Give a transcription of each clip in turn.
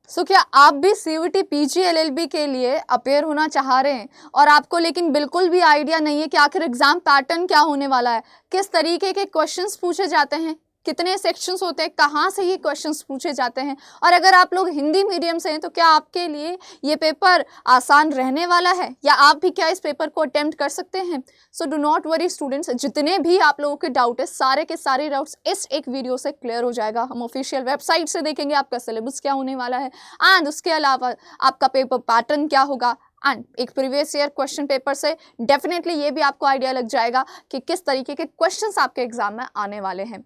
क्या आप भी सीयूईटी पीजी एलएलबी के लिए अपेयर होना चाह रहे हैं और आपको लेकिन बिल्कुल भी आइडिया नहीं है कि आखिर एग्जाम पैटर्न क्या होने वाला है, किस तरीके के क्वेश्चंस पूछे जाते हैं, कितने सेक्शंस होते हैं, कहाँ से ये क्वेश्चंस पूछे जाते हैं, और अगर आप लोग हिंदी मीडियम से हैं तो क्या आपके लिए ये पेपर आसान रहने वाला है या आप भी क्या इस पेपर को अटेम्प्ट कर सकते हैं? सो डू नॉट वरी स्टूडेंट्स, जितने भी आप लोगों के डाउट है सारे के सारे डाउट्स इस एक वीडियो से क्लियर हो जाएगा। हम ऑफिशियल वेबसाइट से देखेंगे आपका सिलेबस क्या होने वाला है एंड उसके अलावा आपका पेपर पैटर्न क्या होगा, एंड एक प्रीवियस ईयर क्वेश्चन पेपर से डेफिनेटली ये भी आपको आइडिया लग जाएगा कि किस तरीके के क्वेश्चंस आपके एग्जाम में आने वाले हैं।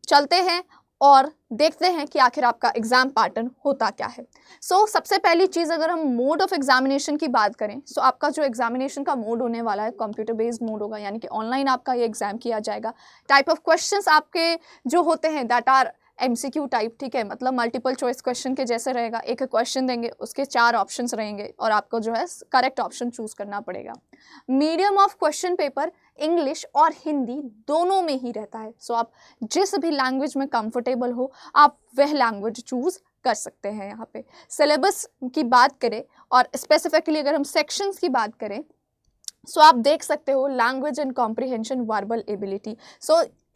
चलते हैं और देखते हैं कि आखिर आपका एग्जाम पैटर्न होता क्या है। सबसे पहली चीज़, अगर हम मोड ऑफ एग्जामिनेशन की बात करें, आपका जो एग्जामिनेशन का मोड होने वाला है कंप्यूटर बेस्ड मोड होगा, यानी कि ऑनलाइन आपका ये एग्जाम किया जाएगा। टाइप ऑफ क्वेश्चंस आपके जो होते हैं दैट आर एमसीक्यू टाइप, ठीक है, मतलब मल्टीपल चॉइस क्वेश्चन के जैसे रहेगा। एक क्वेश्चन देंगे, उसके 4 ऑप्शंस रहेंगे और आपको जो है करेक्ट ऑप्शन चूज करना पड़ेगा। Medium of question paper English और हिंदी दोनों में ही रहता है। आप जिस भी लैंग्वेज में कंफर्टेबल हो आप वह लैंग्वेज चूज कर सकते हैं। यहाँ पे सिलेबस की बात करें और स्पेसिफिकली अगर हम सेक्शंस की बात करें, आप देख सकते हो language and comprehension, verbal ability.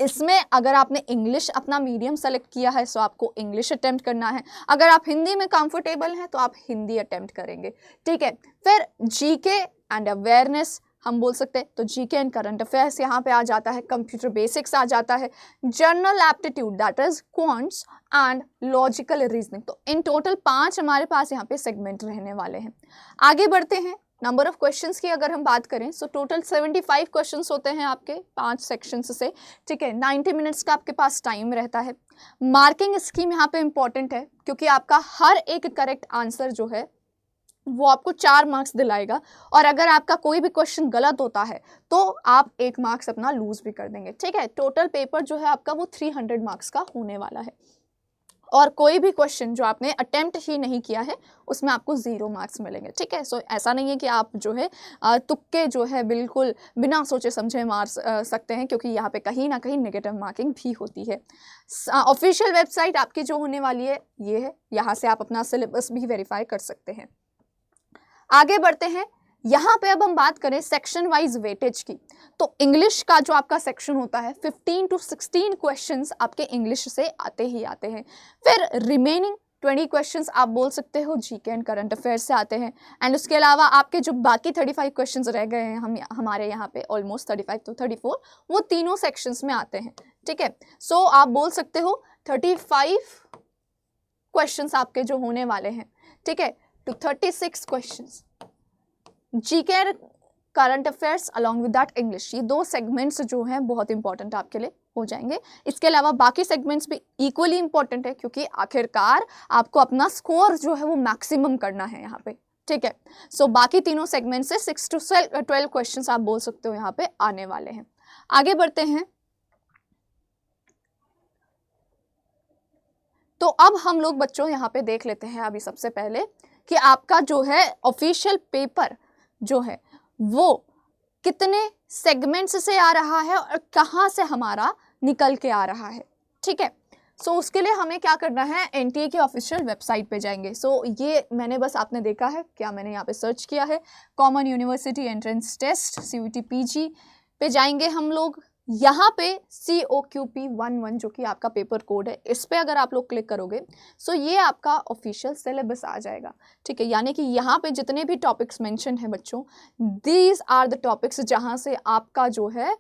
इसमें अगर आपने इंग्लिश अपना मीडियम सेलेक्ट किया है आपको इंग्लिश अटेम्प्ट करना है। अगर आप हिंदी में कंफर्टेबल हैं तो आप हिंदी अटेम्प्ट करेंगे, ठीक है। फिर जीके एंड अवेयरनेस हम बोल सकते हैं, तो जीके एंड करंट अफेयर्स यहाँ पे आ जाता है, कंप्यूटर बेसिक्स आ जाता है, general aptitude that is quants and logical reasoning. तो इन टोटल 5 हमारे पास यहाँ पे सेगमेंट रहने वाले हैं। आगे बढ़ते हैं। नंबर ऑफ क्वेश्चंस की अगर हम बात करें टोटल 75 क्वेश्चंस होते हैं आपके 5 सेक्शंस से, ठीक है। 90 मिनट्स का आपके पास टाइम रहता है। मार्किंग स्कीम यहाँ पे इंपॉर्टेंट है क्योंकि आपका हर एक करेक्ट आंसर जो है वो आपको 4 मार्क्स दिलाएगा, और अगर आपका कोई भी क्वेश्चन गलत होता है तो आप 1 मार्क्स अपना लूज भी कर देंगे, ठीक है। टोटल पेपर जो है आपका वो 300 मार्क्स का होने वाला है, और कोई भी क्वेश्चन जो आपने अटेम्प्ट ही नहीं किया है उसमें आपको 0 मार्क्स मिलेंगे, ठीक है। ऐसा नहीं है कि आप जो है तुक्के जो है बिल्कुल बिना सोचे समझे मार सकते हैं, क्योंकि यहाँ पे कहीं ना कहीं नेगेटिव मार्किंग भी होती है। ऑफिशियल वेबसाइट आपकी जो होने वाली है ये है, यहाँ से आप अपना सिलेबस भी वेरीफाई कर सकते हैं। आगे बढ़ते हैं। यहाँ पे अब हम बात करें सेक्शन वाइज वेटेज की, तो इंग्लिश का जो आपका सेक्शन होता है 15 to 16 क्वेश्चंस आपके इंग्लिश से आते ही आते हैं। फिर रिमेनिंग 20 क्वेश्चंस आप बोल सकते हो जीके एंड करंट अफेयर्स से आते हैं, एंड उसके अलावा आपके जो बाकी 35 क्वेश्चंस रह गए हैं हमारे यहाँ पे ऑलमोस्ट 35 to 34, वो तीनों सेक्शंस में आते हैं, ठीक है। आप बोल सकते हो 35 क्वेश्चंस आपके जो होने वाले हैं, ठीक है, to 36 questions GK current affairs along with that English. ये 2 सेगमेंट्स जो हैं बहुत इंपॉर्टेंट आपके लिए हो जाएंगे। इसके अलावा बाकी सेगमेंट्स भी इक्वली इंपॉर्टेंट है, क्योंकि आखिरकार आपको अपना स्कोर जो है वो मैक्सिमम करना है यहाँ पे, ठीक है। बाकी तीनों सेगमेंट से 6 to 12 क्वेश्चंस आप बोल सकते हो यहाँ पे आने वाले हैं। आगे बढ़ते हैं। तो अब हम लोग बच्चों यहाँ पे देख लेते हैं अभी सबसे पहले कि आपका जो है ऑफिशियल पेपर जो है वो कितने सेगमेंट्स से आ रहा है और कहाँ से हमारा निकल के आ रहा है, ठीक है। उसके लिए हमें क्या करना है, एनटीए की ऑफिशियल वेबसाइट पे जाएंगे। ये मैंने बस आपने देखा है क्या, मैंने यहाँ पे सर्च किया है common university entrance test CUET PG पे जाएंगे हम लोग। यहाँ पे COQP11 जो कि आपका पेपर कोड है, इस पे अगर आप लोग क्लिक करोगे ये आपका ऑफिशियल सिलेबस आ जाएगा, ठीक है। यानी कि यहाँ पे जितने भी टॉपिक्स मेंशन है बच्चों, दीज आर द टॉपिक्स जहाँ से आपका जो है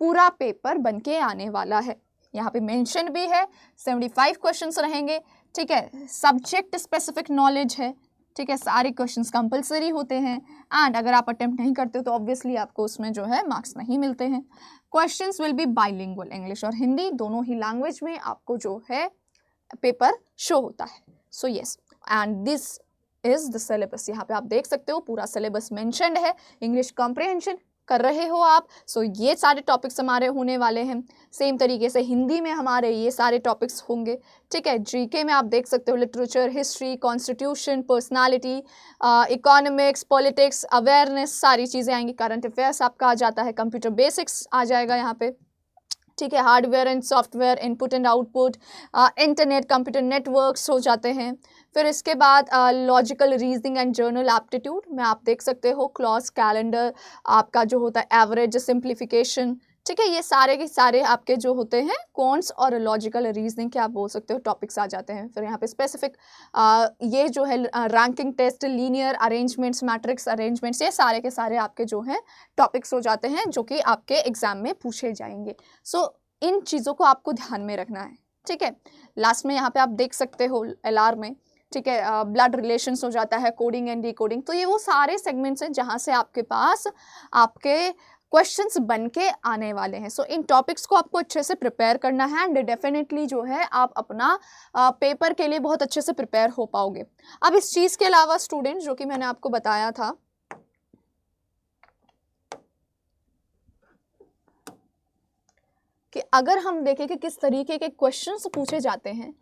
पूरा पेपर बन के आने वाला है। यहाँ पे मेंशन भी है 75 क्वेश्चंस रहेंगे, ठीक है। सब्जेक्ट स्पेसिफिक नॉलेज है, ठीक है, सारे क्वेश्चंस कंपलसरी होते हैं, एंड अगर आप अटेम्प्ट नहीं करते हो तो ऑब्वियसली आपको उसमें जो है मार्क्स नहीं मिलते हैं। Questions will be bilingual, English और हिंदी दोनों ही लैंग्वेज में आपको जो है पेपर शो होता है। Yes, and this is the syllabus. यहाँ पे आप देख सकते हो पूरा सिलेबस मेंशन्ड है। इंग्लिश कॉम्प्रिहेंशन कर रहे हो आप, ये सारे टॉपिक्स हमारे होने वाले हैं। सेम तरीके से हिंदी में हमारे ये सारे टॉपिक्स होंगे, ठीक है। जीके में आप देख सकते हो literature, history, constitution, personality, economics, politics, awareness, सारी चीज़ें आएंगी। करंट अफेयर्स आपका आ जाता है, कंप्यूटर बेसिक्स आ जाएगा यहाँ पे, ठीक है, hardware and software, input and output, internet, computer networks हो जाते हैं। फिर इसके बाद logical reasoning and journal aptitude में आप देख सकते हो क्लॉज, कैलेंडर, आपका जो होता है एवरेज, सिंप्लीफिकेशन, ठीक है, ये सारे के सारे आपके जो होते हैं क्वांट्स और लॉजिकल रीजनिंग के आप बोल सकते हो टॉपिक्स आ जाते हैं। फिर यहाँ पे स्पेसिफिक ये जो है ranking test, linear arrangements, matrix arrangements, ये सारे के सारे आपके जो हैं टॉपिक्स हो जाते हैं जो कि आपके एग्जाम में पूछे जाएंगे। सो इन चीज़ों को आपको ध्यान में रखना है, ठीक है। लास्ट में यहाँ पे आप देख सकते हो LR में, ठीक है, ब्लड रिलेशंस हो जाता है, कोडिंग एंड डिकोडिंग। तो ये वो सारे सेगमेंट्स हैं जहाँ से आपके पास आपके क्वेश्चंस बन के आने वाले हैं। सो इन टॉपिक्स को आपको अच्छे से प्रिपेयर करना है एंड डेफिनेटली जो है आप अपना पेपर के लिए बहुत अच्छे से प्रिपेयर हो पाओगे। अब इस चीज़ के अलावा स्टूडेंट, जो कि मैंने आपको बताया था कि अगर हम देखें कि किस तरीके के क्वेश्चंस पूछे जाते हैं,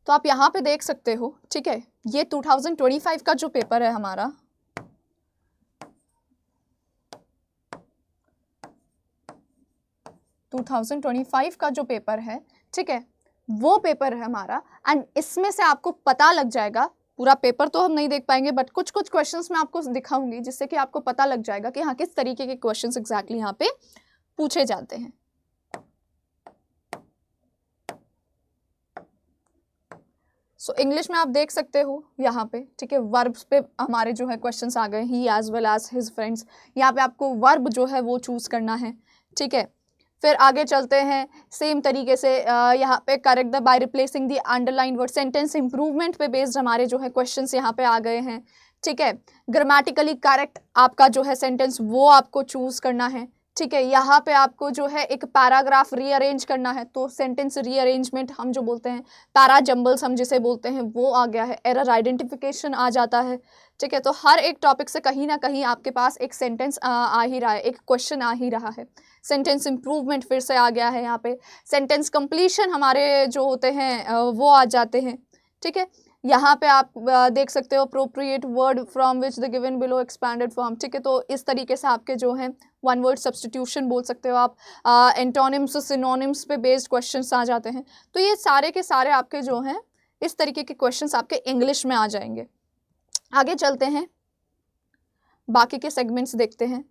तो आप यहाँ पे देख सकते हो, ठीक है, ये 2025 का जो पेपर है हमारा, का जो पेपर है, ठीक है, वो पेपर है हमारा। एंड इसमें से आपको पता लग जाएगा, पूरा पेपर तो हम नहीं देख पाएंगे बट कुछ कुछ क्वेश्चंस मैं आपको दिखाऊंगी जिससे कि आपको पता लग जाएगा कि हाँ किस तरीके के क्वेश्चंस एग्जैक्टली यहाँ पे पूछे जाते हैं। सो इंग्लिश में आप देख सकते हो यहाँ पे, ठीक है, वर्ब्स पे हमारे जो है क्वेश्चंस आ गए, he as well as his friends. यहाँ पे आपको वर्ब जो है वो चूज करना है, ठीक है। फिर आगे चलते हैं, सेम तरीके से यहाँ पे correct the by replacing the underline word, sentence improvement पे बेस्ड हमारे जो है क्वेश्चंस यहाँ पे आ गए हैं, ठीक है। ग्रामेटिकली करेक्ट आपका जो है सेंटेंस वो आपको चूज करना है, ठीक है। यहाँ पे आपको जो है एक पैराग्राफ रीअरेंज करना है, तो सेंटेंस रीअरेंजमेंट हम जो बोलते हैं, पैरा जंबल्स हम जिसे बोलते हैं, वो आ गया है। एरर आइडेंटिफिकेशन आ जाता है, ठीक है। तो हर एक टॉपिक से कहीं ना कहीं आपके पास एक सेंटेंस आ ही रहा है, एक क्वेश्चन आ ही रहा है। सेंटेंस इंप्रूवमेंट फिर से आ गया है यहाँ पे। सेंटेंस कंप्लीशन हमारे जो होते हैं वो आ जाते हैं, ठीक है। यहाँ पे आप देख सकते हो appropriate word from which the given below expanded form, ठीक है। तो इस तरीके से आपके जो हैं वन वर्ड सब्स्टिट्यूशन बोल सकते हो आप, एंटोनिम्स, सिनोनिम्स पे बेस्ड क्वेश्चंस आ जाते हैं। तो ये सारे के सारे आपके जो हैं इस तरीके के क्वेश्चंस आपके इंग्लिश में आ जाएंगे। आगे चलते हैं, बाकी के सेगमेंट्स देखते हैं।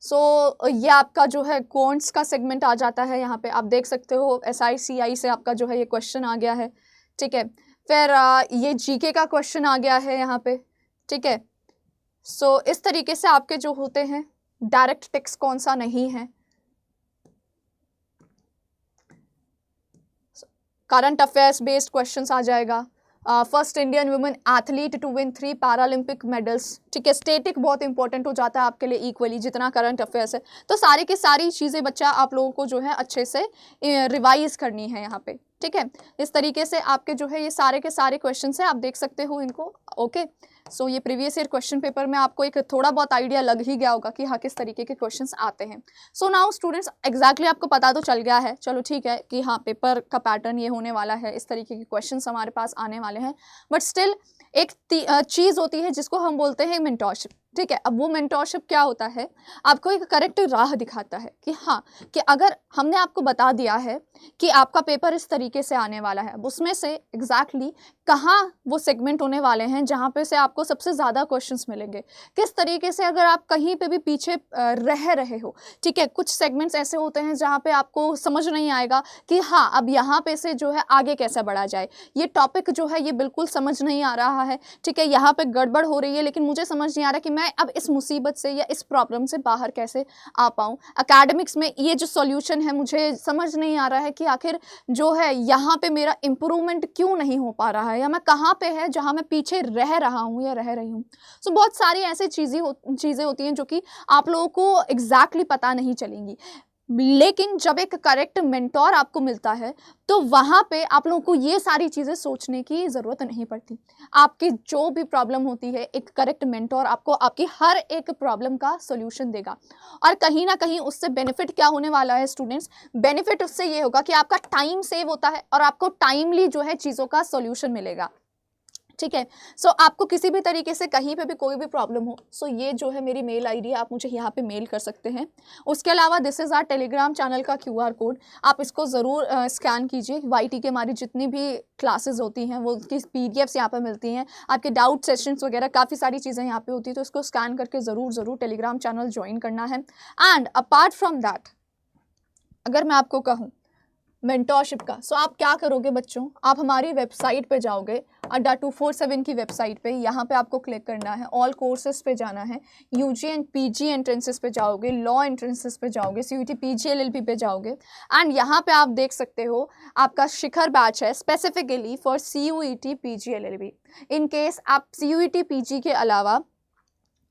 सो ये आपका जो है क्वांट्स का सेगमेंट आ जाता है। यहाँ पे आप देख सकते हो SICI से आपका जो है ये क्वेश्चन आ गया है, ठीक है। फिर ये GK का क्वेश्चन आ गया है यहाँ पे, ठीक है। सो इस तरीके से आपके जो होते हैं डायरेक्ट टेक्स्ट कौन सा नहीं है, करंट अफेयर्स बेस्ड क्वेश्चंस आ जाएगा। First Indian women athlete to win 3 Paralympic medals, ठीक है। स्टेटिक बहुत इंपॉर्टेंट हो जाता है आपके लिए इक्वली जितना करंट अफेयर्स है। तो सारी की सारी चीज़ें बच्चा आप लोगों को जो है अच्छे से रिवाइज करनी है यहाँ पे, ठीक है। इस तरीके से आपके जो है ये सारे के सारे क्वेश्चन है, आप देख सकते हो इनको, ओके। सो ये प्रीवियस ईयर क्वेश्चन पेपर में आपको एक थोड़ा बहुत आइडिया लग ही गया होगा कि हाँ किस तरीके के क्वेश्चंस आते हैं। सो नाउ स्टूडेंट्स एग्जैक्टली आपको पता तो चल गया है, चलो ठीक है, कि हाँ पेपर का पैटर्न ये होने वाला है, इस तरीके के क्वेश्चंस हमारे पास आने वाले हैं। बट स्टिल एक चीज़ होती है जिसको हम बोलते हैं मेंटोरशिप, ठीक है। अब वो मेंटोरशिप क्या होता है, आपको एक करेक्ट राह दिखाता है कि हाँ, कि अगर हमने आपको बता दिया है कि आपका पेपर इस तरीके से आने वाला है, उसमें से एग्जैक्टली कहाँ वो सेगमेंट होने वाले हैं जहाँ पे से आपको सबसे ज़्यादा क्वेश्चंस मिलेंगे, किस तरीके से अगर आप कहीं पे भी पीछे रह रहे हो, ठीक है। कुछ सेगमेंट्स ऐसे होते हैं जहाँ पे आपको समझ नहीं आएगा कि हाँ अब यहाँ पे से जो है आगे कैसे बढ़ा जाए, ये टॉपिक जो है ये बिल्कुल समझ नहीं आ रहा है, ठीक है। यहाँ पे गड़बड़ हो रही है लेकिन मुझे समझ नहीं आ रहा कि मैं अब इस मुसीबत से या इस प्रॉब्लम से बाहर कैसे आ पाऊँ। एकेडमिक्स में ये जो सॉल्यूशन है मुझे समझ नहीं आ रहा है कि आखिर जो है यहाँ पे मेरा इम्प्रूवमेंट क्यों नहीं हो पा रहा है, या मैं कहाँ पे है जहाँ मैं पीछे रह रहा हूँ या रह रही हूँ। सो बहुत सारी ऐसी चीज़ें होती हैं जो कि आप लोगों को एग्जैक्टली पता नहीं चलेंगी, लेकिन जब एक करेक्ट मेंटोर आपको मिलता है तो वहाँ पे आप लोगों को ये सारी चीज़ें सोचने की ज़रूरत नहीं पड़ती। आपकी जो भी प्रॉब्लम होती है एक करेक्ट मेंटोर आपको आपकी हर एक प्रॉब्लम का सॉल्यूशन देगा, और कहीं ना कहीं उससे बेनिफिट क्या होने वाला है स्टूडेंट्स, बेनिफिट उससे ये होगा कि आपका टाइम सेव होता है और आपको टाइमली जो है चीज़ों का सॉल्यूशन मिलेगा। ठीक है। सो आपको किसी भी तरीके से कहीं पे भी कोई भी प्रॉब्लम हो, सो ये जो है मेरी मेल आईडी है, आप मुझे यहाँ पे मेल कर सकते हैं। उसके अलावा this is our telegram channel का QR कोड, आप इसको ज़रूर स्कैन कीजिए। YT की हमारी जितनी भी क्लासेस होती हैं वो उसकी PDFs यहाँ पे मिलती हैं, आपके डाउट सेशंस वगैरह काफ़ी सारी चीज़ें यहाँ पे होती है, तो इसको स्कैन करके ज़रूर टेलीग्राम चैनल ज्वाइन करना है। एंड अपार्ट फ्रॉम दैट, अगर मैं आपको कहूँ मेंटोरशिप का, सो आप क्या करोगे बच्चों, आप हमारी वेबसाइट पे जाओगे, अड्डा 247 की वेबसाइट पे, यहाँ पे आपको क्लिक करना है, ऑल कोर्सेज पे जाना है, UG एंड PG एंट्रेंसेस पे जाओगे, लॉ एंट्रेंसेस पे जाओगे, CUET PG LLB पे जाओगे, एंड यहाँ पे आप देख सकते हो आपका शिखर बैच है specifically for CUET PG LLB। In case आप CUET PG के अलावा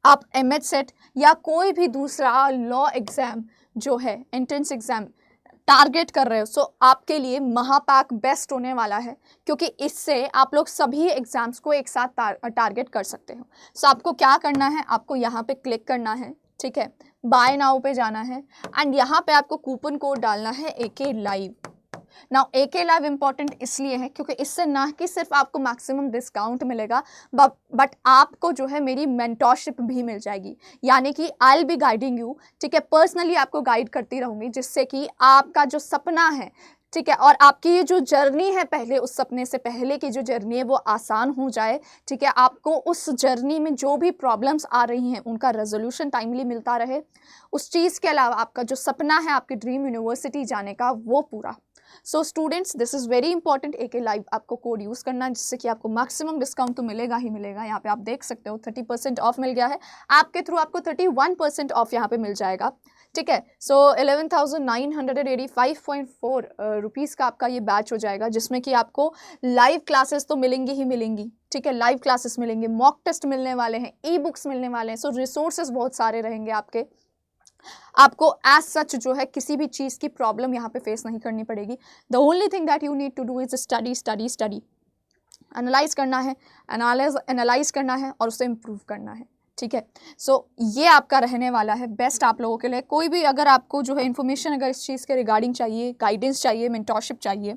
आप MH सेट या कोई भी दूसरा लॉ एग्ज़ाम जो है एंट्रेंस एग्ज़ाम टारगेट कर रहे हो, सो आपके लिए महापैक बेस्ट होने वाला है, क्योंकि इससे आप लोग सभी एग्जाम्स को एक साथ टारगेट कर सकते हो। सो आपको क्या करना है, आपको यहाँ पे क्लिक करना है, ठीक है, बाय नाउ पे जाना है, एंड यहाँ पे आपको कूपन कोड डालना है AK live. Now AK live important इसलिए है क्योंकि इससे ना कि सिर्फ आपको मैक्सिमम डिस्काउंट मिलेगा, बट आपको जो है मेरी मेंटोरशिप भी मिल जाएगी, यानी कि I will be guiding you, ठीक है, पर्सनली आपको गाइड करती रहूँगी, जिससे कि आपका जो सपना है, ठीक है, और आपकी ये जो जर्नी है पहले, उस सपने से पहले की जो जर्नी है वो आसान हो जाए, ठीक है, आपको उस जर्नी में जो भी प्रॉब्लम्स आ रही हैं उनका रेजोल्यूशन टाइमली मिलता रहे, उस चीज़ के अलावा आपका जो सपना है आपकी ड्रीम यूनिवर्सिटी जाने का वो पूरा। So students, this is very important, AK live आपको कोड यूज़ करना है, जिससे कि आपको मैक्सिमम डिस्काउंट तो मिलेगा ही मिलेगा। यहाँ पे आप देख सकते हो 30% ऑफ मिल गया है, आपके थ्रू आपको 31% ऑफ यहाँ पे मिल जाएगा, ठीक है। सो 11,985.4 रुपीज़ का आपका ये बैच हो जाएगा, जिसमें कि आपको लाइव क्लासेस तो मिलेंगी ही मिलेंगी, ठीक है, लाइव क्लासेस मिलेंगे, मॉक टेस्ट मिलने वाले हैं, ई-बुक्स मिलने वाले हैं, सो रिसोर्सेज बहुत सारे रहेंगे आपके, आपको एज सच जो है किसी भी चीज़ की प्रॉब्लम यहाँ पे फेस नहीं करनी पड़ेगी। The only thing that you need to do is study study study, analyze करना है, एनालाइज करना है और उसे इम्प्रूव करना है, ठीक है। सो ये आपका रहने वाला है बेस्ट आप लोगों के लिए। कोई भी अगर आपको जो है इन्फॉर्मेशन अगर इस चीज़ के रिगार्डिंग चाहिए, गाइडेंस चाहिए, मेंटोरशिप चाहिए,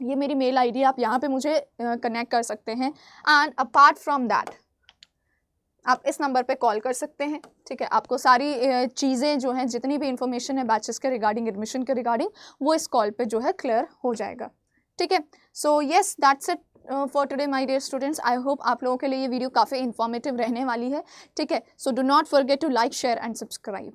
ये मेरी मेल आईडी, आप यहाँ पे मुझे कनेक्ट कर सकते हैं। एंड अपार्ट फ्रॉम दैट आप इस नंबर पे कॉल कर सकते हैं, ठीक है, आपको सारी चीज़ें जो हैं, जितनी भी इंफॉर्मेशन है बैचेस के रिगार्डिंग, एडमिशन के रिगार्डिंग, वो इस कॉल पे जो है क्लियर हो जाएगा, ठीक है। So yes, that's it for today my dear students. I hope आप लोगों के लिए ये वीडियो काफ़ी इन्फॉर्मेटिव रहने वाली है, ठीक है। So do not forget to like, share and subscribe.